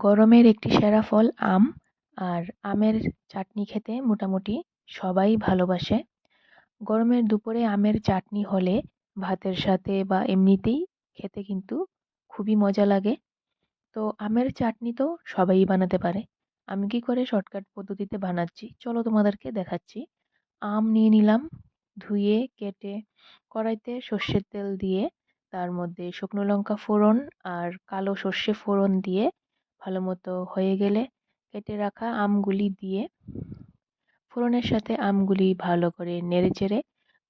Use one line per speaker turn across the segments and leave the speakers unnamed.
গরমের একটি সেরা ফল আম। আর আমের চাটনি খেতে মোটামুটি সবাই ভালোবাসে। গরমের দুপুরে আমের চাটনি হলে ভাতের সাথে বা এমনিতেই খেতে কিন্তু খুবই মজা লাগে। তো আমের চাটনি তো সবাই বানাতে পারে। আমি কি করে শর্টকাট পদ্ধতিতে বানাচ্ছি চলো তোমাদেরকে দেখাচ্ছি। আম নিয়ে নিলাম, ধুয়ে কেটে কড়াইতে সর্ষের তেল দিয়ে তার মধ্যে শুকনো লঙ্কা ফোড়ন আর কালো সর্ষে ফোড়ন দিয়ে ভালো মতো হয়ে গেলে কেটে রাখা আমগুলি দিয়ে ফোড়নের সাথে আমগুলি ভালো করে নেড়েচেড়ে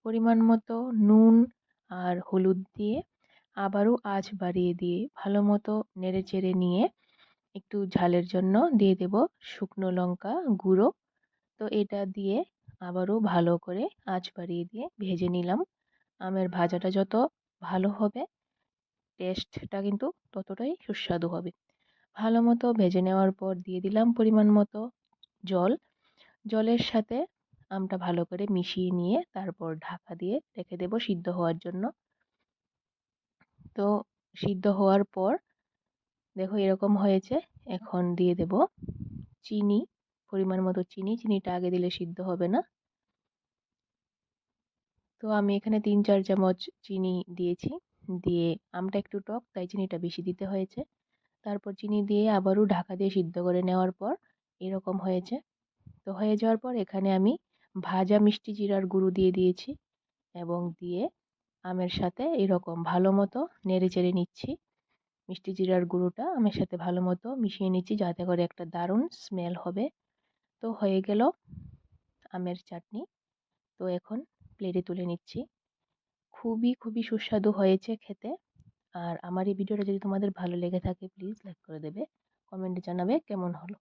পরিমাণ মতো নুন আর হলুদ দিয়ে আবারও আঁচ বাড়িয়ে দিয়ে ভালো মতো নেড়েচেড়ে নিয়ে একটু ঝালের জন্য দিয়ে দেব শুকনো লঙ্কা গুঁড়ো। তো এটা দিয়ে আবারও ভালো করে আঁচ বাড়িয়ে দিয়ে ভেজে নিলাম। আমের ভাজাটা যত ভালো হবে টেস্টটা কিন্তু ততটাই সুস্বাদু হবে। ভালো মতো ভেজে নেওয়ার পর দিয়ে দিলাম পরিমাণ মতো জল। জলের সাথে আমটা ভালো করে মিশিয়ে নিয়ে তারপর ঢাকা দিয়ে রেখে দেব সিদ্ধ হওয়ার জন্য। তো সিদ্ধ হওয়ার পর দেখো এরকম হয়েছে। এখন দিয়ে দেব চিনি, পরিমাণ মতো চিনি। চিনিটা আগে দিলে সিদ্ধ হবে না। তো আমি এখানে 3-4 চামচ চিনি দিয়েছি। দিয়ে আমটা একটু টক তাই চিনিটা বেশি দিতে হয়েছে। তারপর চিনি দিয়ে আবারও ঢাকা দিয়ে সিদ্ধ করে নেওয়ার পর এরকম হয়েছে। তো হয়ে যাওয়ার পর এখানে আমি ভাজা মিষ্টি জিরার গুঁড়ো দিয়ে দিয়েছি এবং দিয়ে আমের সাথে এরকম ভালো মতো নেড়ে চেড়ে নিচ্ছি। মিষ্টি জিরার গুঁড়োটা আমের সাথে ভালো মতো মিশিয়ে নিচ্ছি যাতে করে একটা দারুণ স্মেল হবে। তো হয়ে গেল আমের চাটনি। তো এখন প্লেটে তুলে নিচ্ছি। খুবই খুবই সুস্বাদু হয়েছে খেতে। আর আমার এই ভিডিওটা যদি তোমাদের ভালো লেগে থাকে প্লিজ লাইক করে দেবে, কমেন্টে জানাবে কেমন হলো।